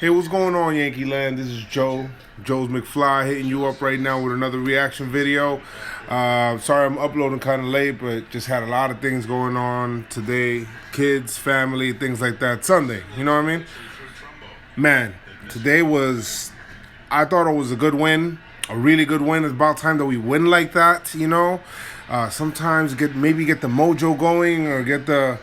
Hey, what's going on, Yankee Land? This is Joe's McFly, hitting you up right now with another reaction video. Sorry I'm uploading kind of late, but just had a lot of things going on today. Kids, family, things like that. Sunday, you know what I mean? Man, today was, I thought it was a good win, a really good win. It's about time that we win like that, you know? Sometimes maybe get the mojo going or get the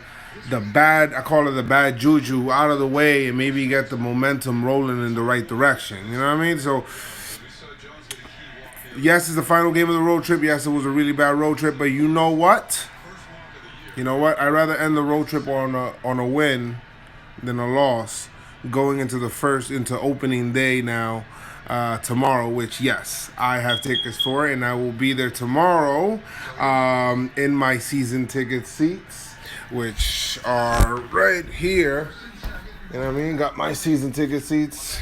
bad, I call it the bad juju, out of the way, and maybe get the momentum rolling in the right direction. You know what I mean? So yes, it's the final game of the road trip. Yes, it was a really bad road trip, but you know what? You know what? I'd rather end the road trip on a win than a loss. Going into opening day now, tomorrow, which yes, I have tickets for, and I will be there tomorrow, in my season ticket seats, which are right here. You know what I mean? Got my season ticket seats.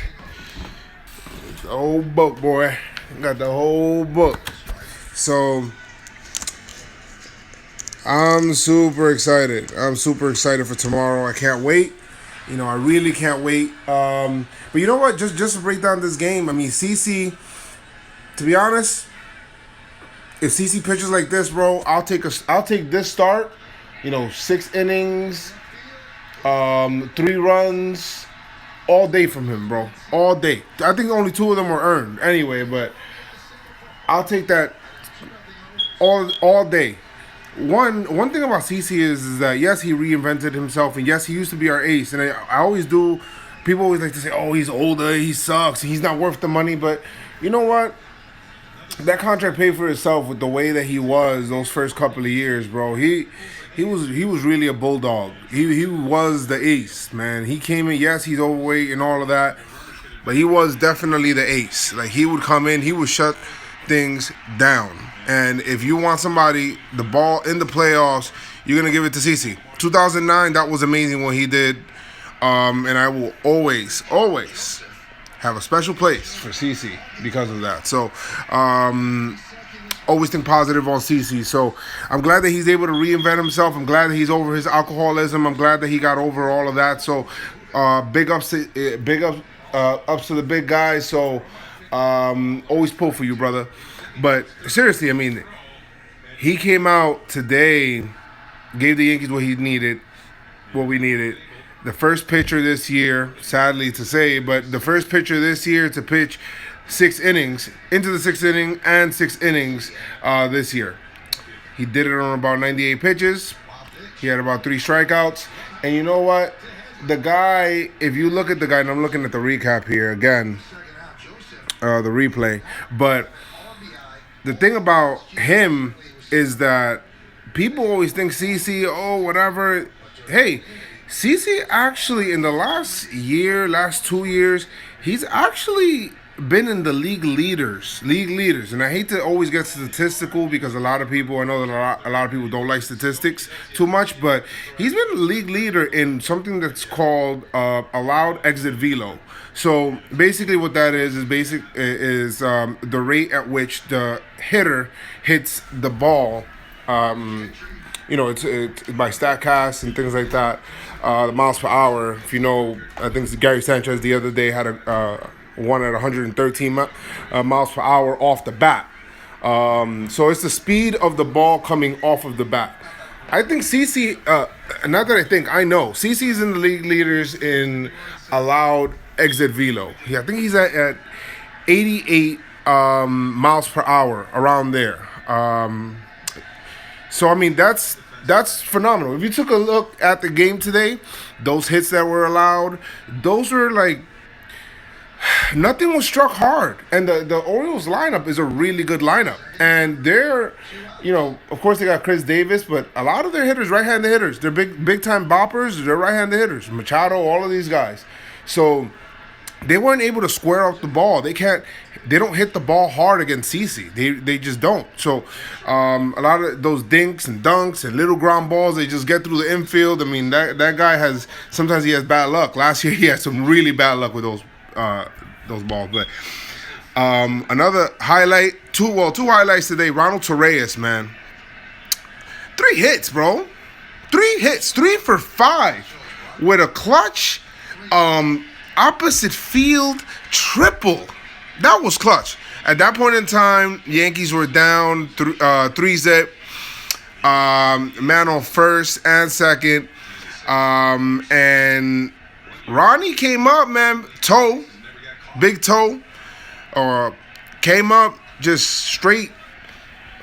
The whole book, boy. Got the whole book. So I'm super excited. I'm super excited for tomorrow. I can't wait. You know, I really can't wait. But you know what? Just to break down this game, I mean, CC. To be honest, if CC pitches like this, bro, I'll take this start. You know, 6 innings, 3 runs, all day from him, bro. All day. I think only 2 of them were earned anyway, but I'll take that all day. One thing about CC is that yes, he reinvented himself, and yes, he used to be our ace. And I always do. People always like to say, "Oh, he's older, he sucks, he's not worth the money." But you know what? That contract paid for itself with the way that he was those first couple of years, bro. He was really a bulldog. He was the ace, man. He came in. Yes, he's overweight and all of that, but he was definitely the ace. Like, he would come in, he would shut things down. And if you want somebody, the ball in the playoffs, you're going to give it to CC. 2009, that was amazing what he did. And I will always have a special place for CC because of that. So, always think positive on CC. So I'm glad that he's able to reinvent himself. I'm glad that he's over his alcoholism. I'm glad that he got over all of that. So, ups to the big guys. So, always pull for you, brother. But seriously, I mean, he came out today, gave the Yankees what we needed. The first pitcher this year, sadly to say, but the first pitcher this year to pitch 6 innings, into the 6th inning and 6 innings this year. He did it on about 98 pitches. He had about 3 strikeouts. And you know what? The guy, if you look at the guy, and I'm looking at the recap here again, the replay, but the thing about him is that people always think CC, oh, whatever. Hey, CC actually in the last 2 years, he's actually been in the league leaders. And I hate to always get statistical because I know that a lot of people don't like statistics too much, but he's been a league leader in something that's called allowed exit velo. So basically what that is the rate at which the hitter hits the ball. You know, it's by StatCast and things like that. The miles per hour. If you know, I think Gary Sanchez the other day had a one at 113 miles per hour off the bat. So it's the speed of the ball coming off of the bat. I think CC, not that I think, I know, CC's in the league leaders in allowed exit velo. I think he's at 88 miles per hour, around there. So, I mean, that's phenomenal. If you took a look at the game today, those hits that were allowed, those were like, nothing was struck hard. And the Orioles lineup is a really good lineup. And they're, you know, of course they got Chris Davis, but a lot of their hitters, right-handed hitters. They're big time boppers. They're right-handed hitters. Machado, all of these guys. So they weren't able to square up the ball. They don't hit the ball hard against CC. They just don't. So a lot of those dinks and dunks and little ground balls, they just get through the infield. I mean, that guy sometimes he has bad luck. Last year he had some really bad luck with those balls. But another highlight, two highlights today. Ronald Torreyes, man, 3 hits, bro. 3 hits, 3 for 5 with a clutch. opposite field triple. That was clutch. At that point in time, Yankees were down 3-zip. Man on first and second. And Ronnie came up, man. Big toe. Came up just straight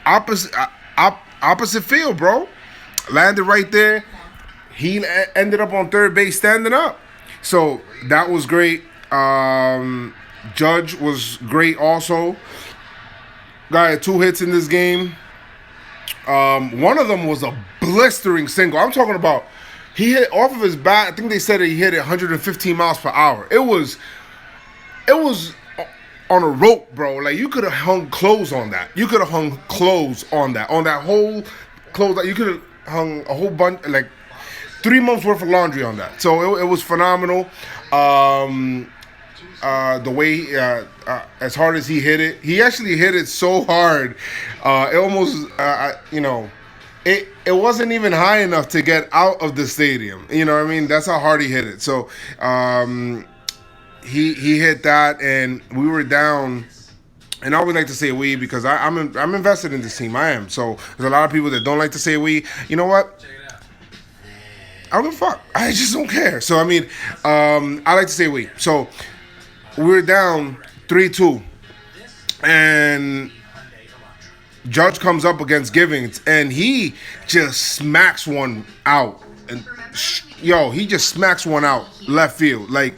opposite field, bro. Landed right there. He ended up on third base standing up. So that was great. Judge was great also. Guy had 2 hits in this game. One of them was a blistering single. I'm talking about he hit off of his bat. I think they said he hit it 115 miles per hour. It was on a rope, bro. Like, you could have hung clothes on that. You could have hung clothes on that. On that whole clothes. You could have hung a whole bunch, like 3 months worth of laundry on that. So it was phenomenal. The way as hard as he hit it, he actually hit it so hard, it almost it wasn't even high enough to get out of the stadium. You know what I mean? That's how hard he hit it. So he hit that, and we were down. And I always like to say we because I'm invested in this team. I am. So there's a lot of people that don't like to say we. You know what? I don't give a fuck. I just don't care. So I mean, I like to say we. So we were down 3-2, and Judge comes up against Givens, and he just smacks one out. And he just smacks one out left field, like.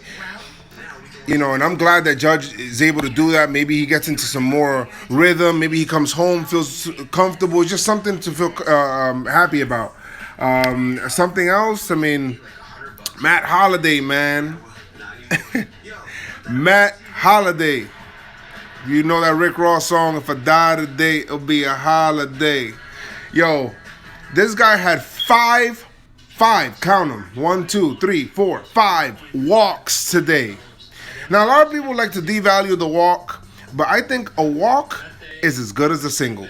And I'm glad that Judge is able to do that. Maybe he gets into some more rhythm. Maybe he comes home, feels comfortable. Just something to feel happy about. Something else, I mean, Matt Holliday, man. Matt Holliday. You know that Rick Ross song, if I die today, it'll be a holiday. Yo, this guy had five, count them, 1, 2, 3, 4, 5 walks today. Now, a lot of people like to devalue the walk, but I think a walk is as good as a single.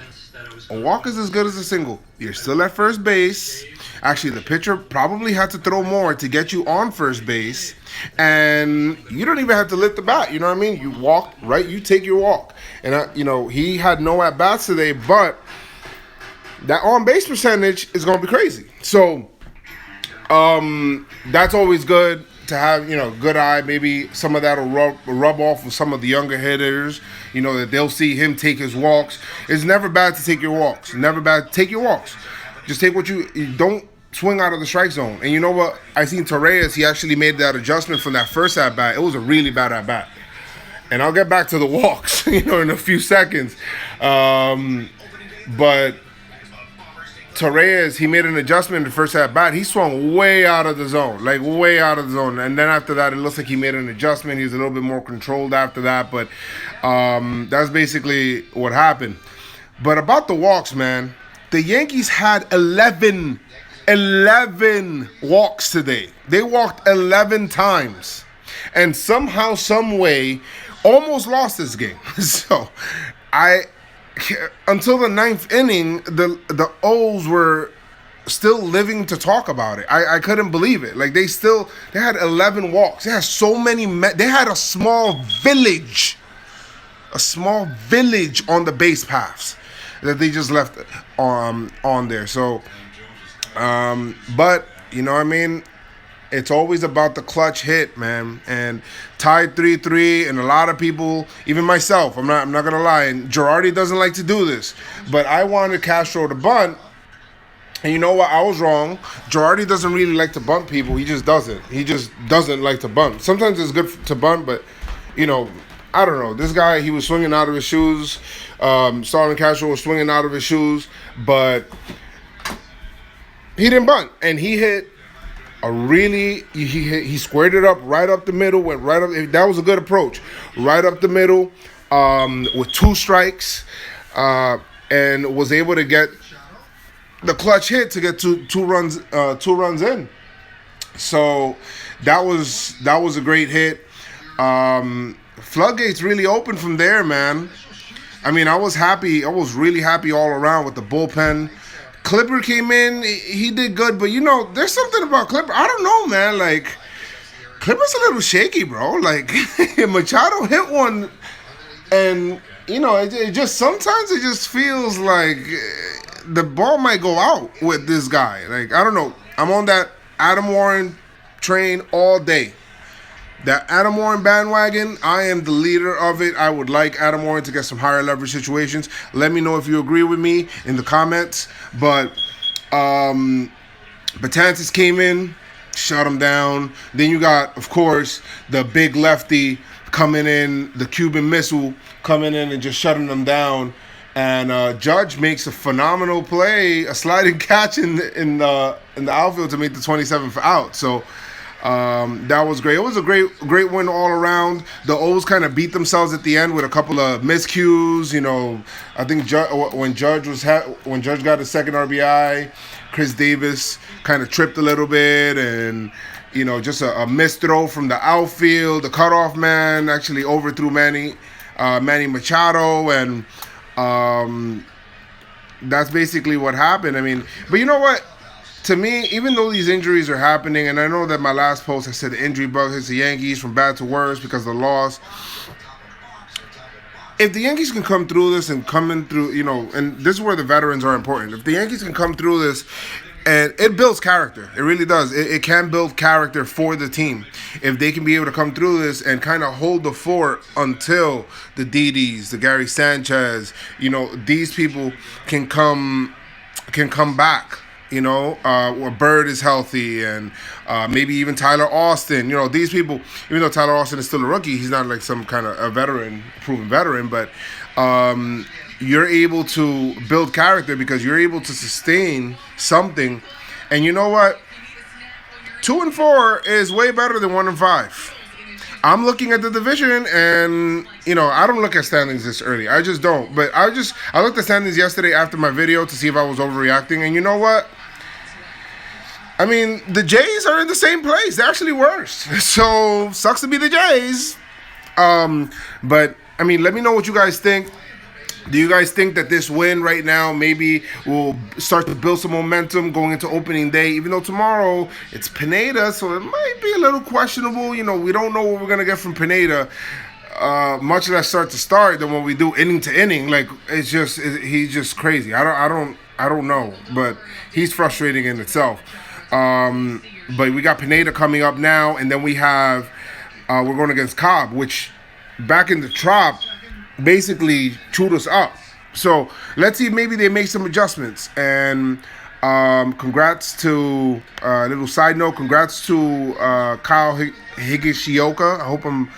A walk is as good as a single. You're still at first base. Actually, the pitcher probably had to throw more to get you on first base, and you don't even have to lift the bat. You know what I mean? You walk, right? You take your walk. And, he had no at-bats today, but that on-base percentage is going to be crazy. So, that's always good. To have, good eye, maybe some of that will rub off with some of the younger hitters, that they'll see him take his walks. It's never bad to take your walks. Never bad. Take your walks. Just take what you don't swing out of the strike zone. And you know what? I seen Torreyes, he actually made that adjustment from that first at-bat. It was a really bad at-bat. And I'll get back to the walks, in a few seconds. But Torreyes, he made an adjustment in the first at-bat. He swung way out of the zone, like way out of the zone. And then after that, it looks like he made an adjustment. He was a little bit more controlled after that. But that's basically what happened. But about the walks, man, the Yankees had 11 walks today. They walked 11 times. And somehow, some way, almost lost this game. So, until the 9th inning, the O's were still living to talk about it. I couldn't believe it. Like, they had 11 walks. They had so many. They had a small village on the base paths that they just left on there. So, but you know what I mean. It's always about the clutch hit, man. And tied 3-3, and a lot of people, even myself, I'm not gonna lie, and Girardi doesn't like to do this, but I wanted Castro to bunt, and you know what? I was wrong. Girardi doesn't really like to bunt people. He just doesn't. He just doesn't like to bunt. Sometimes it's good to bunt, but I don't know. This guy, he was swinging out of his shoes. Starlin Castro was swinging out of his shoes, but he didn't bunt, and he hit. He squared it up right up the middle, went right up. That was a good approach, right up the middle, with 2 strikes, and was able to get the clutch hit to get two runs in. So that was a great hit. Floodgates really opened from there, man. I mean, I was happy. I was really happy all around with the bullpen. Clipper came in, he did good, but there's something about Clipper. I don't know, man. Like, Clippers a little shaky, bro. Like Machado hit one, and it just sometimes it just feels like the ball might go out with this guy. Like I don't know. I'm on that Adam Warren train all day. That Adam Warren bandwagon, I am the leader of it. I would like Adam Warren to get some higher leverage situations. Let me know if you agree with me in the comments. But Betances came in, shut him down. Then you got, of course, the big lefty coming in, the Cuban missile coming in and just shutting them down. And Judge makes a phenomenal play, a sliding catch in the outfield to make the 27th out. So that was great. It was a great win all around. The O's kind of beat themselves at the end with a couple of miscues. I think when Judge got his second RBI, Chris Davis kind of tripped a little bit, and just a missed throw from the outfield. The cutoff man actually overthrew Manny Machado, and that's basically what happened. I mean, but you know what? To me, even though these injuries are happening, and I know that my last post I said the injury bug hits the Yankees from bad to worse because of the loss. If the Yankees can come through this and come in through, and this is where the veterans are important. If the Yankees can come through this, and it builds character. It really does. It can build character for the team if they can be able to come through this and kind of hold the fort until the Didis, the Gary Sanchez, these people can come back. Where Bird is healthy, and maybe even Tyler Austin. These people, even though Tyler Austin is still a rookie, he's not like some kind of a proven veteran, but you're able to build character because you're able to sustain something. And you know what? 2-4 is way better than 1-5. I'm looking at the division, and I don't look at standings this early. I just don't. But I looked at standings yesterday after my video to see if I was overreacting, and you know what? I mean, the Jays are in the same place. They're actually worse. So sucks to be the Jays. But I mean, let me know what you guys think. Do you guys think that this win right now maybe will start to build some momentum going into opening day? Even though tomorrow it's Pineda, so it might be a little questionable. We don't know what we're gonna get from Pineda, much less start to start than what we do inning to inning. Like he's just crazy. I don't know, but he's frustrating in itself. But we got Pineda coming up now, and then we have we're going against Cobb, which back in the Trop basically chewed us up. So let's see if maybe they make some adjustments. And congrats to little side note, congrats to Kyle Higashioka. I hope I'm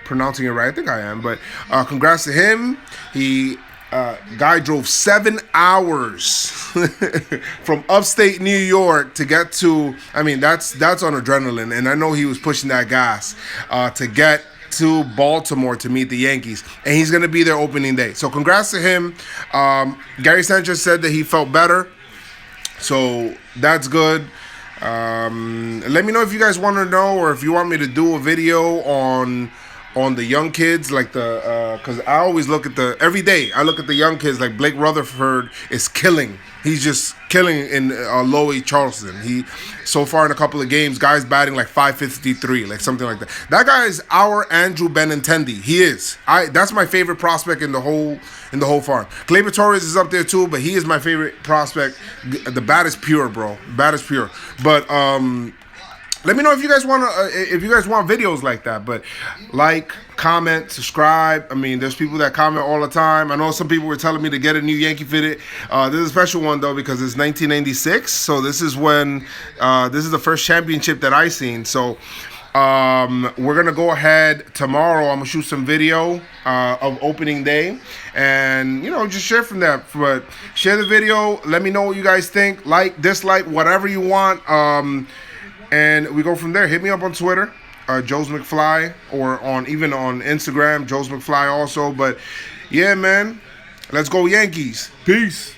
pronouncing it right. I think I am, but congrats to him. He guy drove 7 hours from upstate New York to get to. I mean, that's on adrenaline, and I know he was pushing that gas to get to Baltimore to meet the Yankees, and he's going to be there opening day. So congrats to him. Gary Sanchez said that he felt better, so that's good. Let me know if you guys want to know, or if you want me to do a video on the young kids, like because I always look at every day I look at the young kids. Like Blake Rutherford is killing. He's just killing in Lowy Charleston. He so far in a couple of games, guys batting like .553, like something like that. That guy is our Andrew Benintendi. He is. That's my favorite prospect in the whole farm. Gleyber Torres is up there too, but he is my favorite prospect. The bat is pure, bro. Bat is pure. But let me know if you guys want videos like that. But like, comment, subscribe. I mean, there's people that comment all the time. I know some people were telling me to get a new Yankee fitted. This is a special one though because it's 1996. So this is when this is the first championship that I seen. So we're gonna go ahead tomorrow. I'm gonna shoot some video of opening day, and just share from that. But share the video. Let me know what you guys think. Like, dislike, whatever you want. And we go from there. Hit me up on Twitter, Joe's McFly, or even on Instagram, Joe's McFly also. But yeah, man, let's go Yankees. Peace.